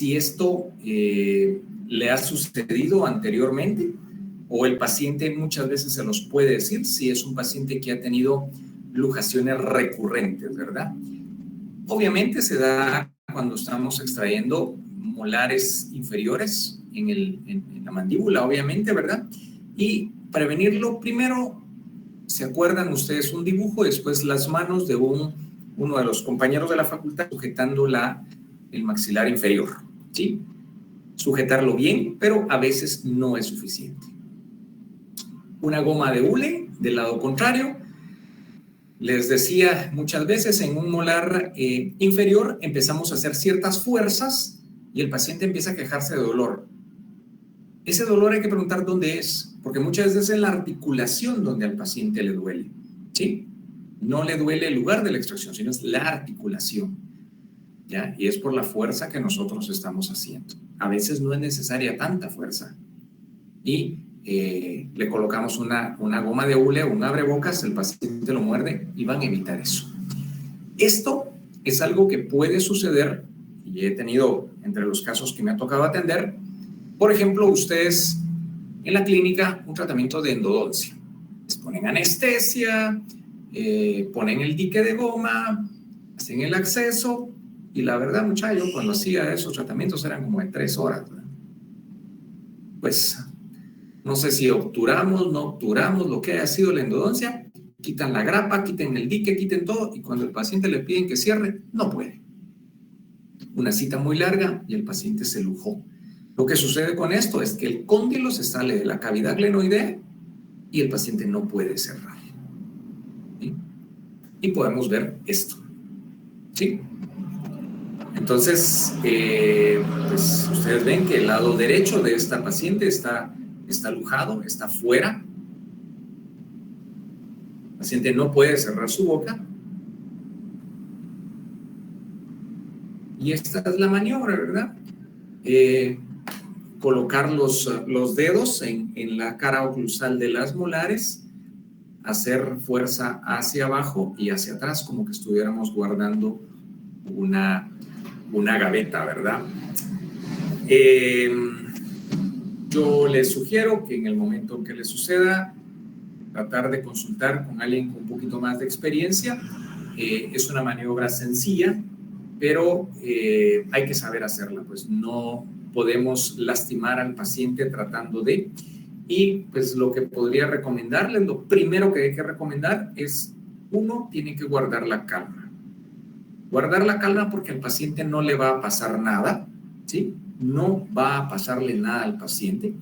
si esto le ha sucedido anteriormente, o el paciente muchas veces se nos puede decir si es un paciente que ha tenido luxaciones recurrentes, ¿verdad? Obviamente se da cuando estamos extrayendo molares inferiores en la mandíbula, obviamente, ¿verdad? Y prevenirlo, primero, ¿se acuerdan ustedes? Un dibujo, después las manos de uno de los compañeros de la facultad sujetando el maxilar inferior, ¿sí? Sujetarlo bien, pero a veces no es suficiente. Una goma de hule del lado contrario. Les decía muchas veces, en un molar inferior empezamos a hacer ciertas fuerzas y el paciente empieza a quejarse de dolor. Ese dolor hay que preguntar dónde es, porque muchas veces es en la articulación donde al paciente le duele, ¿sí? No le duele el lugar de la extracción, sino es la articulación, ¿ya? Y es por la fuerza que nosotros estamos haciendo. A veces no es necesaria tanta fuerza. Y le colocamos una goma de hule o un abrebocas, el paciente lo muerde y van a evitar eso. Esto es algo que puede suceder, y he tenido entre los casos que me ha tocado atender, por ejemplo, ustedes en la clínica un tratamiento de endodoncia. Les ponen anestesia, ponen el dique de goma, hacen el acceso, y la verdad, muchachos, cuando hacía esos tratamientos eran como de 3 horas, ¿verdad? Pues no sé si obturamos, no obturamos, lo que haya sido la endodoncia, quitan la grapa, quiten el dique, quiten todo, y cuando el paciente le piden que cierre, no puede. Una cita muy larga y el paciente se lujó. Lo que sucede con esto es que el cóndilo se sale de la cavidad glenoidea y el paciente no puede cerrar, ¿sí? Y podemos ver esto, ¿sí? Entonces, pues ustedes ven que el lado derecho de esta paciente está lujado, está fuera. El paciente no puede cerrar su boca. Y esta es la maniobra, ¿verdad? Colocar los dedos en la cara oclusal de las molares, hacer fuerza hacia abajo y hacia atrás, como que estuviéramos guardando una gaveta, ¿verdad? Yo les sugiero que en el momento que les suceda, tratar de consultar con alguien con un poquito más de experiencia. Es una maniobra sencilla, pero hay que saber hacerla, pues no podemos lastimar al paciente tratando de. Y pues lo que podría recomendarles, lo primero que hay que recomendar es, uno, tiene que guardar la calma. Guardar la calma porque al paciente no le va a pasar nada, ¿sí? No va a pasarle nada al paciente.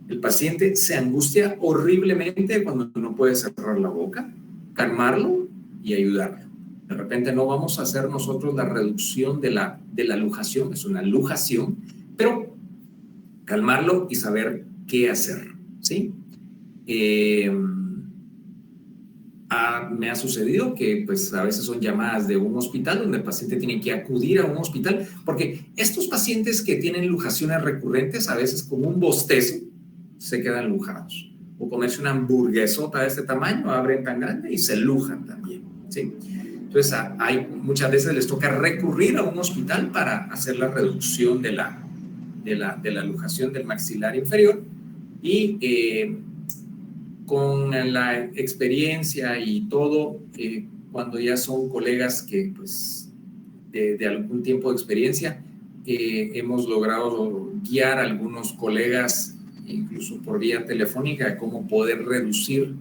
El paciente se angustia horriblemente cuando no puede cerrar la boca. Calmarlo y ayudarlo. De repente no vamos a hacer nosotros la reducción de la luxación, es una luxación, pero calmarlo y saber qué hacer, ¿sí? Me ha sucedido que pues a veces son llamadas de un hospital donde el paciente tiene que acudir a un hospital, porque estos pacientes que tienen luxaciones recurrentes, a veces con un bostezo, se quedan lujados. O comerse una hamburguesota de este tamaño, abren tan grande y se lujan también, ¿sí? Entonces, muchas veces les toca recurrir a un hospital para hacer la reducción de la luxación del maxilar inferior. Y con la experiencia y todo, cuando ya son colegas que, pues, de algún tiempo de experiencia, hemos logrado guiar a algunos colegas, incluso por vía telefónica, de cómo poder reducir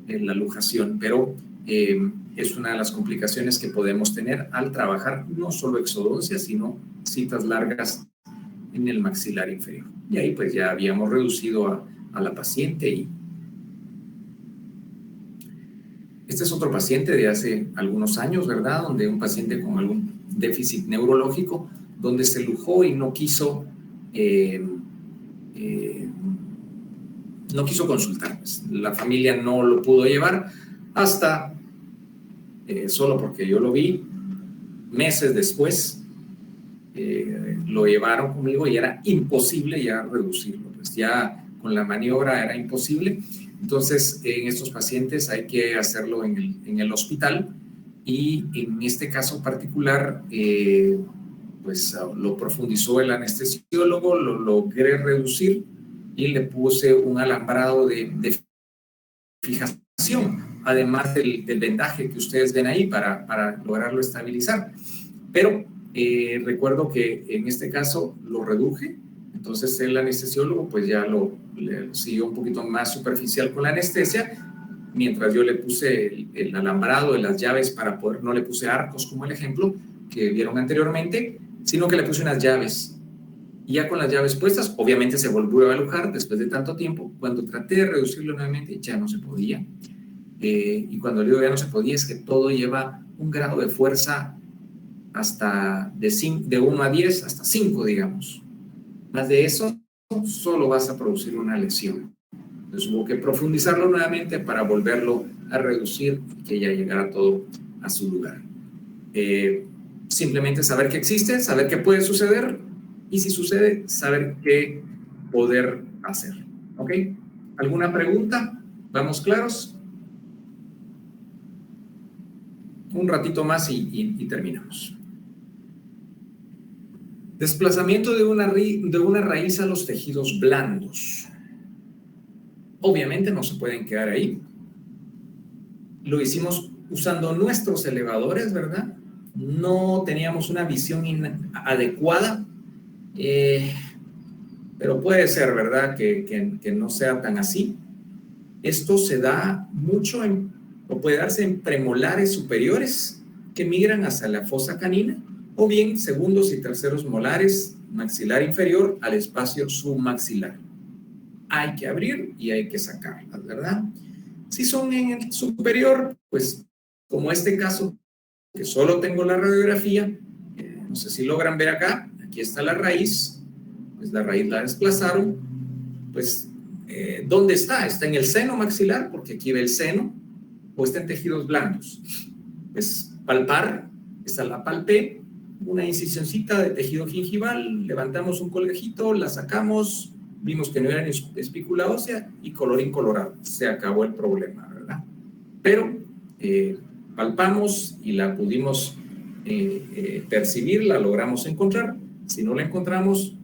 la luxación, pero es una de las complicaciones que podemos tener al trabajar no solo exodoncia, sino citas largas en el maxilar inferior. Y ahí pues ya habíamos reducido a la paciente. Y este es otro paciente de hace algunos años, ¿verdad? Donde un paciente con algún déficit neurológico, donde se lujó y no quiso consultar. La familia no lo pudo llevar hasta, solo porque yo lo vi, meses después, lo llevaron conmigo y era imposible ya reducirlo. Pues ya con la maniobra era imposible. Entonces, en estos pacientes hay que hacerlo en el hospital, y en este caso particular, pues lo profundizó el anestesiólogo, lo logré reducir y le puse un alambrado de fijación, además del vendaje que ustedes ven ahí para lograrlo estabilizar. Pero recuerdo que en este caso lo reduje, entonces el anestesiólogo pues ya le siguió un poquito más superficial con la anestesia, mientras yo le puse el alambrado de las llaves para poder, no le puse arcos como el ejemplo que vieron anteriormente, sino que le puse unas llaves. Y ya con las llaves puestas, obviamente se volvió a alojar después de tanto tiempo. Cuando traté de reducirlo nuevamente, ya no se podía. Y cuando digo ya no se podía, es que todo lleva un grado de fuerza hasta de 1 a 10, hasta 5, digamos. Más de eso, solo vas a producir una lesión. Entonces hubo que profundizarlo nuevamente para volverlo a reducir y que ya llegara todo a su lugar. Simplemente saber que existe, saber que puede suceder, y si sucede, saber qué poder hacer. ¿Ok? ¿Alguna pregunta? ¿Vamos claros? Un ratito más y terminamos. Desplazamiento de una raíz a los tejidos blandos. Obviamente no se pueden quedar ahí. Lo hicimos usando nuestros elevadores, ¿verdad? No teníamos una visión adecuada. Pero puede ser, ¿verdad? Que no sea tan así. Esto se da mucho o puede darse en premolares superiores que migran hacia la fosa canina, o bien segundos y terceros molares maxilar inferior al espacio submaxilar. Hay que abrir y hay que sacarlas, ¿verdad? Si son en el superior, pues como este caso, que solo tengo la radiografía, no sé si logran ver acá, aquí está la raíz, pues la raíz la desplazaron, pues ¿dónde está? ¿Está en el seno maxilar? Porque aquí ve el seno, o está en tejidos blandos. Pues palpar, esta la palpé, una incisioncita de tejido gingival, levantamos un colgajito, la sacamos, vimos que no era ni espícula ósea y colorín colorado, se acabó el problema, ¿verdad? Pero palpamos y la pudimos percibir, la logramos encontrar. Si no la encontramos,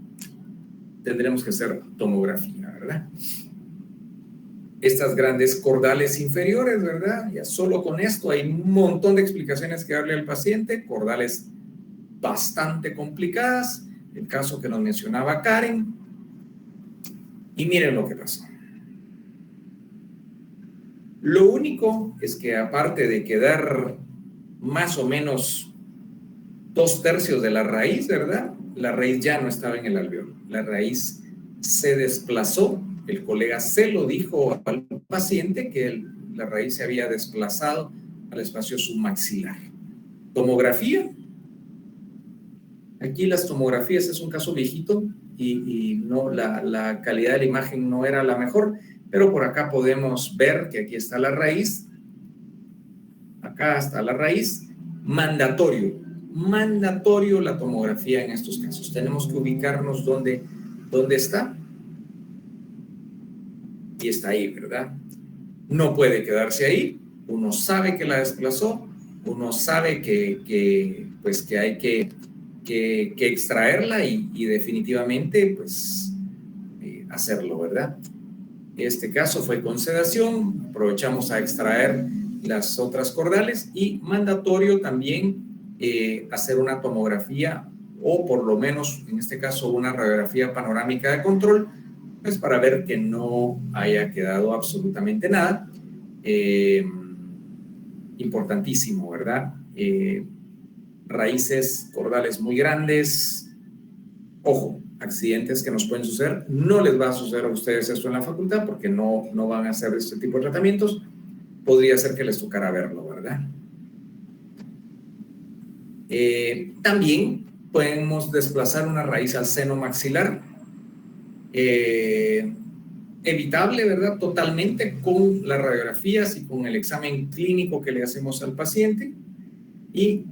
tendremos que hacer tomografía, ¿verdad? Estas grandes cordales inferiores, ¿verdad? Ya solo con esto hay un montón de explicaciones que darle al paciente, cordales bastante complicadas, el caso que nos mencionaba Karen, y miren lo que pasó. Lo único es que aparte de quedar más o menos 2/3 de la raíz, ¿verdad? La raíz ya no estaba en el alveolo, la raíz se desplazó. El colega se lo dijo al paciente que la raíz se había desplazado al espacio submaxilar. Tomografía. Aquí las tomografías es un caso viejito y no, la calidad de la imagen no era la mejor, pero por acá podemos ver que aquí está la raíz. Acá está la raíz. Mandatorio la tomografía en estos casos. Tenemos que ubicarnos dónde está. Y está ahí, ¿verdad? No puede quedarse ahí. Uno sabe que la desplazó, uno sabe que hay que extraerla y definitivamente pues hacerlo, ¿verdad? Este caso fue con sedación, aprovechamos a extraer las otras cordales y mandatorio también hacer una tomografía o por lo menos en este caso una radiografía panorámica de control, pues para ver que no haya quedado absolutamente nada. Importantísimo, ¿verdad? Raíces cordales muy grandes, ojo, accidentes que nos pueden suceder, no les va a suceder a ustedes esto en la facultad porque no van a hacer este tipo de tratamientos, podría ser que les tocara verlo, ¿verdad? También podemos desplazar una raíz al seno maxilar, evitable, ¿verdad? Totalmente con las radiografías y con el examen clínico que le hacemos al paciente. Y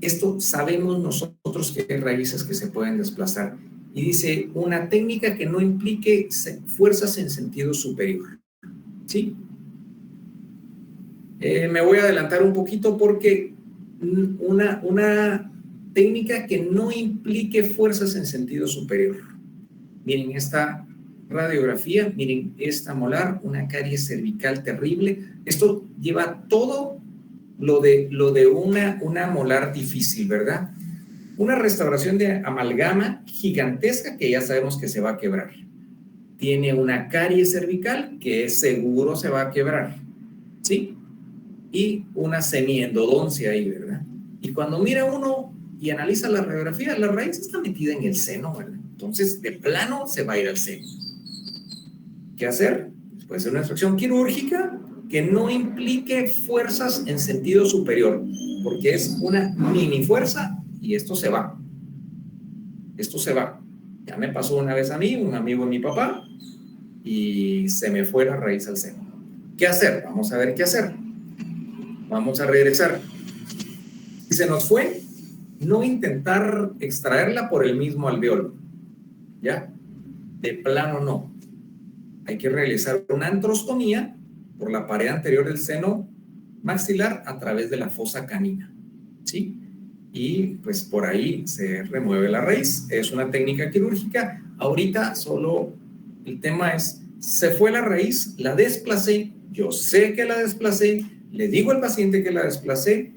esto sabemos nosotros que hay raíces que se pueden desplazar. Y dice, una técnica que no implique fuerzas en sentido superior. ¿Sí? Me voy a adelantar un poquito porque una técnica que no implique fuerzas en sentido superior. Miren esta radiografía, miren esta molar, una caries cervical terrible. Esto lleva todo lo de una molar difícil, ¿verdad? Una restauración de amalgama gigantesca que ya sabemos que se va a quebrar. Tiene una caries cervical que seguro se va a quebrar, ¿sí? Y una semiendodoncia ahí, ¿verdad? Y cuando mira uno y analiza la radiografía, la raíz está metida en el seno, ¿verdad? Entonces, de plano se va a ir al seno. ¿Qué hacer? Puede ser una extracción quirúrgica que no implique fuerzas en sentido superior, porque es una mini fuerza y esto se va. Esto se va. Ya me pasó una vez a mí, un amigo de mi papá, y se me fue la raíz al seno. ¿Qué hacer? Vamos a ver qué hacer. Vamos a regresar. Si se nos fue, no intentar extraerla por el mismo alveolo. ¿Ya? De plano no. Hay que realizar una antrostomía por la pared anterior del seno maxilar a través de la fosa canina, ¿sí? Y pues por ahí se remueve la raíz. Es una técnica quirúrgica. Ahorita solo el tema es, se fue la raíz, la desplacé, yo sé que la desplacé, le digo al paciente que la desplacé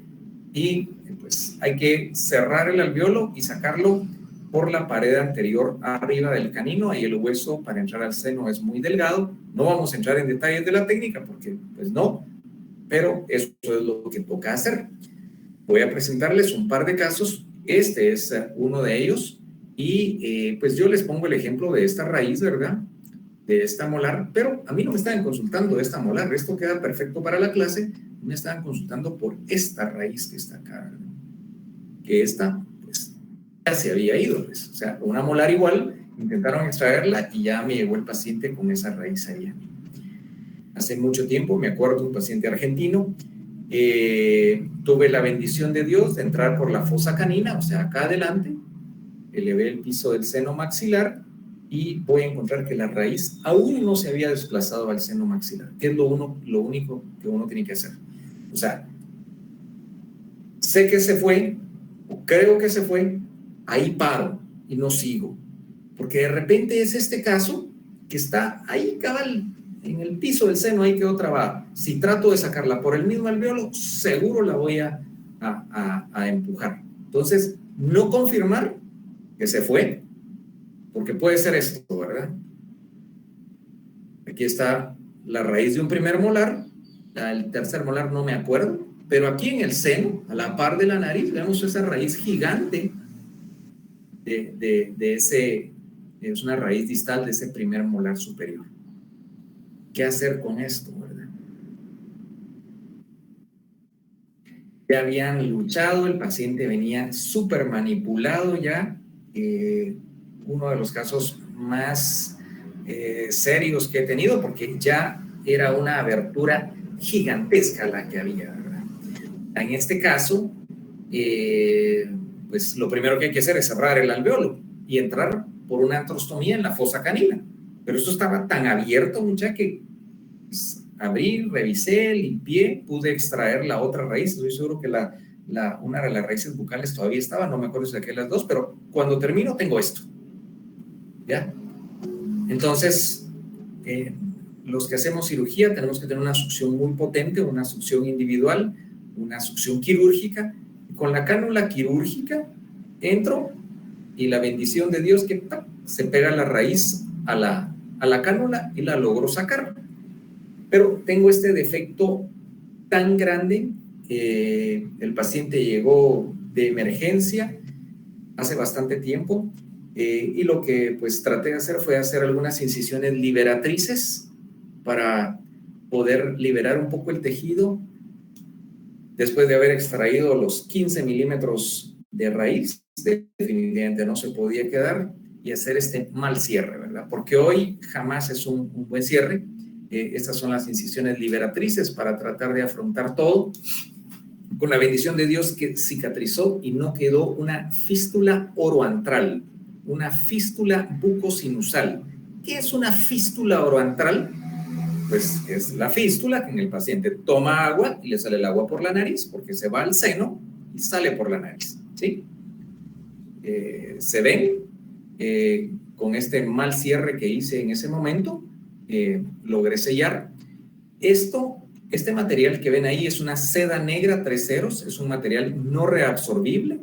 y pues hay que cerrar el alveolo y sacarlo por la pared anterior arriba del canino. Ahí el hueso para entrar al seno es muy delgado. No vamos a entrar en detalles de la técnica porque pues no, pero eso es lo que toca hacer. Voy a presentarles un par de casos. Este es uno de ellos y pues yo les pongo el ejemplo de esta raíz, ¿verdad? De esta molar, pero a mí no me estaban consultando de esta molar. Esto queda perfecto para la clase. Me estaban consultando por esta raíz que está acá, ¿verdad? Que esta pues ya se había ido, pues. O sea, una molar igual, intentaron extraerla y ya me llegó el paciente con esa raíz ahí. Hace mucho tiempo, me acuerdo de un paciente argentino, tuve la bendición de Dios de entrar por la fosa canina, o sea, acá adelante, elevé el piso del seno maxilar y voy a encontrar que la raíz aún no se había desplazado al seno maxilar, que es lo único que uno tiene que hacer. O sea, sé que se fue, o creo que se fue, ahí paro y no sigo, porque de repente es este caso que está ahí cabal en el piso del seno, ahí quedó trabada. Si trato de sacarla por el mismo alveolo, seguro la voy a empujar. Entonces, no confirmar que se fue, porque puede ser esto, ¿verdad? Aquí está la raíz de un primer molar, el tercer molar no me acuerdo, pero aquí en el seno, a la par de la nariz, vemos esa raíz gigante de ese, es una raíz distal de ese primer molar superior. ¿Qué hacer con esto, verdad? Ya habían luchado, el paciente venía súper manipulado ya. Uno de los casos más serios que he tenido, porque ya era una abertura gigantesca la que había, ¿verdad? En este caso, pues lo primero que hay que hacer es cerrar el alveolo y entrar por una antrostomía en la fosa canina. Pero eso estaba tan abierto, muchacha, que pues, abrí, revisé, limpié, pude extraer la otra raíz. Estoy seguro que una de las raíces bucales todavía estaba, no me acuerdo si saqué las dos, pero cuando termino tengo esto. ¿Ya? Entonces, los que hacemos cirugía tenemos que tener una succión muy potente, una succión individual, una succión quirúrgica. Con la cánula quirúrgica entro y la bendición de Dios que se pega la raíz a la cánula y la logro sacar. Pero tengo este defecto tan grande, el paciente llegó de emergencia hace bastante tiempo, y lo que pues traté de hacer fue hacer algunas incisiones liberatrices para poder liberar un poco el tejido después de haber extraído los 15 milímetros de raíz. Definitivamente no se podía quedar y hacer este mal cierre, ¿verdad? Porque hoy jamás es un buen cierre. Estas son las incisiones liberatrices para tratar de afrontar todo. Con la bendición de Dios que cicatrizó y no quedó una fístula oroantral, una fístula bucosinusal. ¿Qué es una fístula oroantral? Pues es la fístula que en el paciente toma agua y le sale el agua por la nariz porque se va al seno y sale por la nariz, ¿sí? se ven con este mal cierre que hice en ese momento, logré sellar. Este material que ven ahí es una seda negra 3 ceros, es un material no reabsorbible.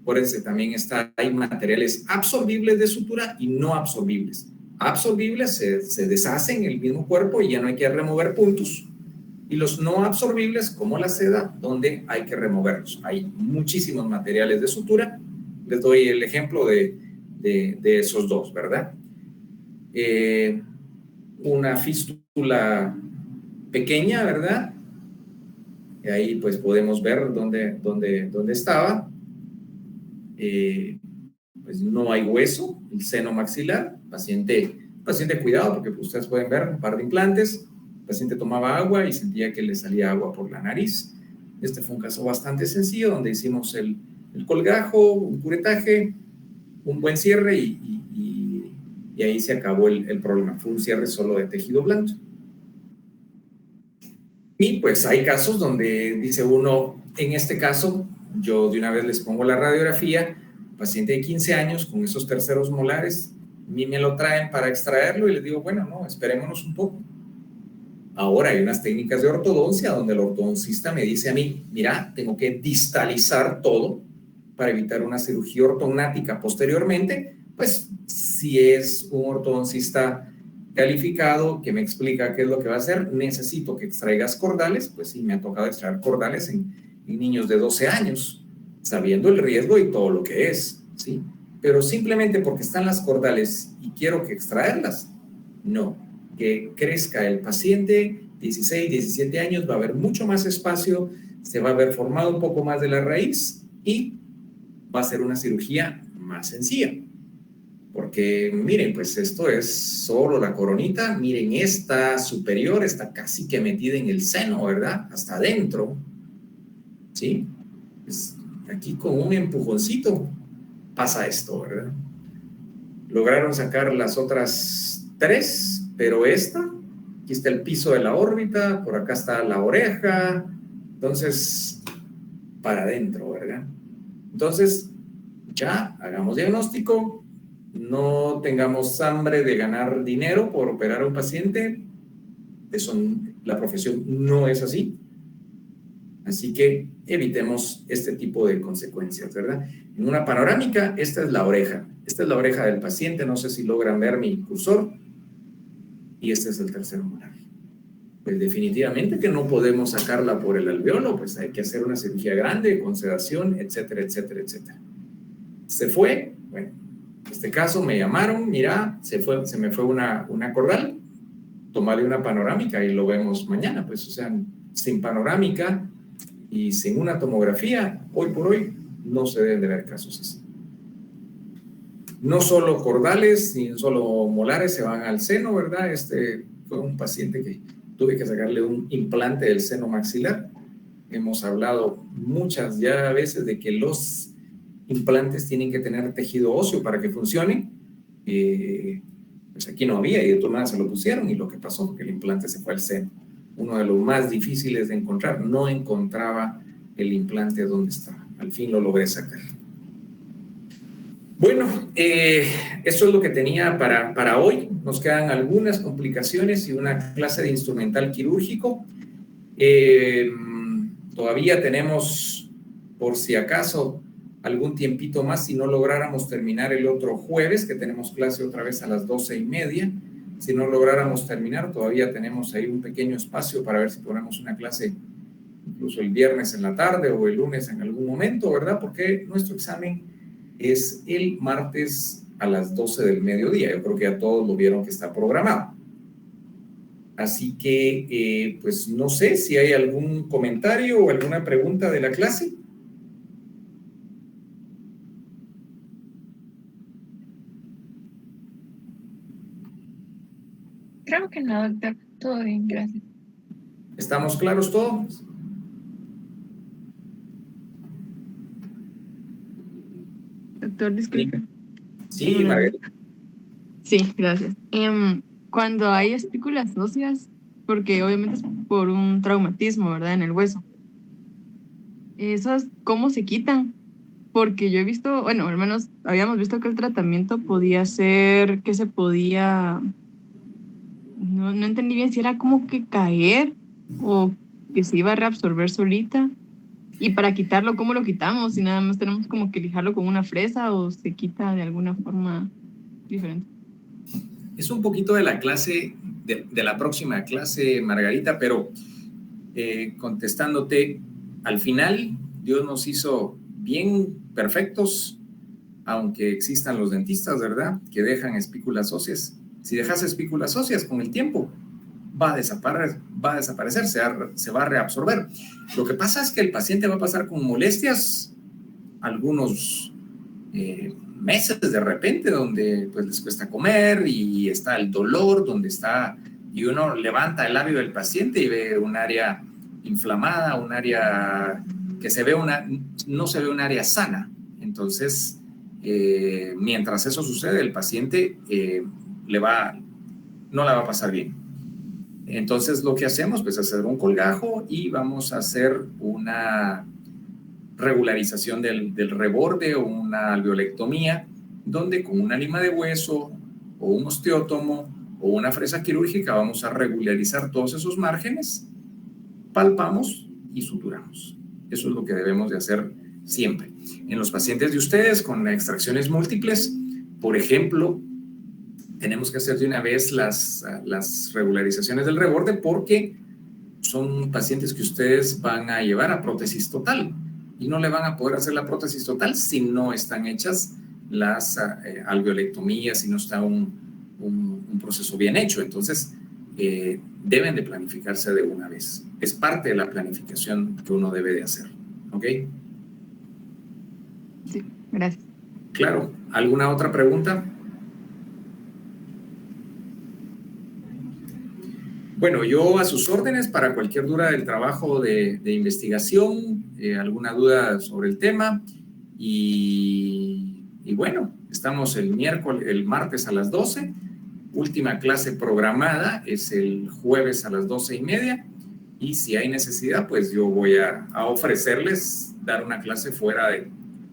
Por eso también hay materiales absorbibles de sutura y no absorbibles. Absorbibles se deshacen en el mismo cuerpo y ya no hay que remover puntos. Y los no absorbibles, como la seda, donde hay que removerlos. Hay muchísimos materiales de sutura. Les doy el ejemplo de esos dos, ¿verdad? Una fístula pequeña, ¿verdad? Y ahí pues podemos ver dónde estaba. Pues no hay hueso, el seno maxilar. Paciente cuidado, porque ustedes pueden ver un par de implantes. El paciente tomaba agua y sentía que le salía agua por la nariz. Este fue un caso bastante sencillo, donde hicimos el colgajo, un curetaje, un buen cierre y ahí se acabó el problema. Fue un cierre solo de tejido blando. Y pues hay casos donde dice uno, en este caso, yo de una vez les pongo la radiografía, paciente de 15 años con esos terceros molares, a mí me lo traen para extraerlo y les digo, bueno, no, esperémonos un poco. Ahora hay unas técnicas de ortodoncia donde el ortodoncista me dice a mí, mira, tengo que distalizar todo para evitar una cirugía ortognática posteriormente. Pues si es un ortodoncista calificado que me explica qué es lo que va a hacer, necesito que extraigas cordales, pues sí, me ha tocado extraer cordales en niños de 12 años, sabiendo el riesgo y todo lo que es, ¿sí? Pero simplemente porque están las cordales y quiero que extraerlas, no. Que crezca el paciente, 16, 17 años, va a haber mucho más espacio, se va a haber formado un poco más de la raíz y va a ser una cirugía más sencilla. Porque miren, pues esto es solo la coronita, miren esta superior está casi que metida en el seno, ¿verdad? Hasta adentro, ¿sí? Pues aquí con un empujoncito pasa esto, ¿verdad? Lograron sacar las otras 3, pero esta, aquí está el piso de la órbita, por acá está la oreja, entonces, para adentro, ¿verdad? Entonces, ya, hagamos diagnóstico, no tengamos hambre de ganar dinero por operar a un paciente, la profesión no es así, así que evitemos este tipo de consecuencias, ¿verdad? En una panorámica, esta es la oreja del paciente, no sé si logran ver mi cursor, y este es el tercer molar. Pues definitivamente que no podemos sacarla por el alveolo, pues hay que hacer una cirugía grande, con sedación, etcétera, etcétera, etcétera. Se fue, bueno, en este caso me llamaron, mira, se me fue una cordal, tomarle una panorámica y lo vemos mañana, pues, o sea, sin panorámica y sin una tomografía, hoy por hoy no se deben de ver casos así. No solo cordales ni solo molares se van al seno, ¿verdad? Este fue un paciente que tuve que sacarle un implante del seno maxilar. Hemos hablado muchas ya veces de que los implantes tienen que tener tejido óseo para que funcionen. Pues aquí no había y de todas maneras se lo pusieron y lo que pasó fue que el implante se fue al seno. Uno de los más difíciles de encontrar. No encontraba el implante donde estaba. Al fin lo logré sacar. Bueno, eso es lo que tenía para hoy. Nos quedan algunas complicaciones y una clase de instrumental quirúrgico. Todavía tenemos, por si acaso, algún tiempito más si no lográramos terminar el otro jueves, que tenemos clase otra vez a las 12:30. Si no lográramos terminar, todavía tenemos ahí un pequeño espacio para ver si ponemos una clase incluso el viernes en la tarde o el lunes en algún momento, ¿verdad? Porque nuestro examen es el martes a las 12 del mediodía. Yo creo que ya todos lo vieron que está programado. Así que, pues no sé si hay algún comentario o alguna pregunta de la clase. Creo que no, doctor. Todo bien, gracias. ¿Estamos claros todos? Doctor, disculpe. Sí, Margarita. Sí, gracias. Cuando hay espículas óseas, porque obviamente es por un traumatismo, ¿verdad? En el hueso. ¿Esas cómo se quitan? porque yo he visto, bueno, al menos habíamos visto que el tratamiento podía ser, que se podía, no entendí bien si era como que caer o que se iba a reabsorber solita. Y para quitarlo, ¿cómo lo quitamos? Si nada más tenemos como que lijarlo con una fresa o se quita de alguna forma diferente. Es un poquito de la clase, de la próxima clase, Margarita, pero contestándote, al final Dios nos hizo bien perfectos, aunque existan los dentistas, ¿verdad? Que dejan espículas óseas. Si dejas espículas óseas con el tiempo, va a desaparecer, se va a reabsorber. Lo que pasa es que el paciente va a pasar con molestias algunos meses de repente, donde pues les cuesta comer y está el dolor, donde está, y uno levanta el labio del paciente y ve un área inflamada, un área que no se ve un área sana. Entonces, mientras eso sucede, el paciente no la va a pasar bien. Entonces, lo que hacemos, pues, es hacer un colgajo y vamos a hacer una regularización del reborde o una alveolectomía, donde con una lima de hueso o un osteótomo o una fresa quirúrgica vamos a regularizar todos esos márgenes, palpamos y suturamos. Eso es lo que debemos de hacer siempre. En los pacientes de ustedes con extracciones múltiples, por ejemplo, tenemos que hacer de una vez las regularizaciones del reborde porque son pacientes que ustedes van a llevar a prótesis total y no le van a poder hacer la prótesis total si no están hechas las alveolectomías, si no está un proceso bien hecho. Entonces, deben de planificarse de una vez. Es parte de la planificación que uno debe de hacer. ¿Ok? Sí, gracias. Claro. ¿Alguna otra pregunta? Bueno, yo a sus órdenes para cualquier duda del trabajo de investigación, alguna duda sobre el tema. Y bueno, estamos el martes a las 12. Última clase programada es el jueves a las 12:30. Y si hay necesidad, pues yo voy a ofrecerles dar una clase fuera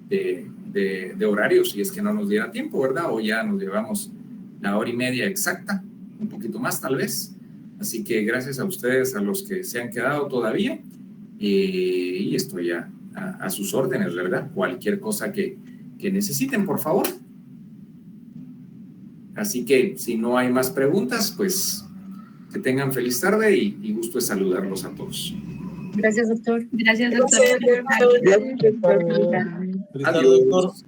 de horario, si es que no nos diera tiempo, ¿verdad? O ya nos llevamos la hora y media exacta, un poquito más tal vez. Así que gracias a ustedes, a los que se han quedado todavía, y estoy a sus órdenes, ¿verdad? Cualquier cosa que necesiten, por favor. Así que si no hay más preguntas, pues que tengan feliz tarde y gusto de saludarlos a todos. Gracias, doctor. Gracias, doctor. Gracias, doctor. Adiós.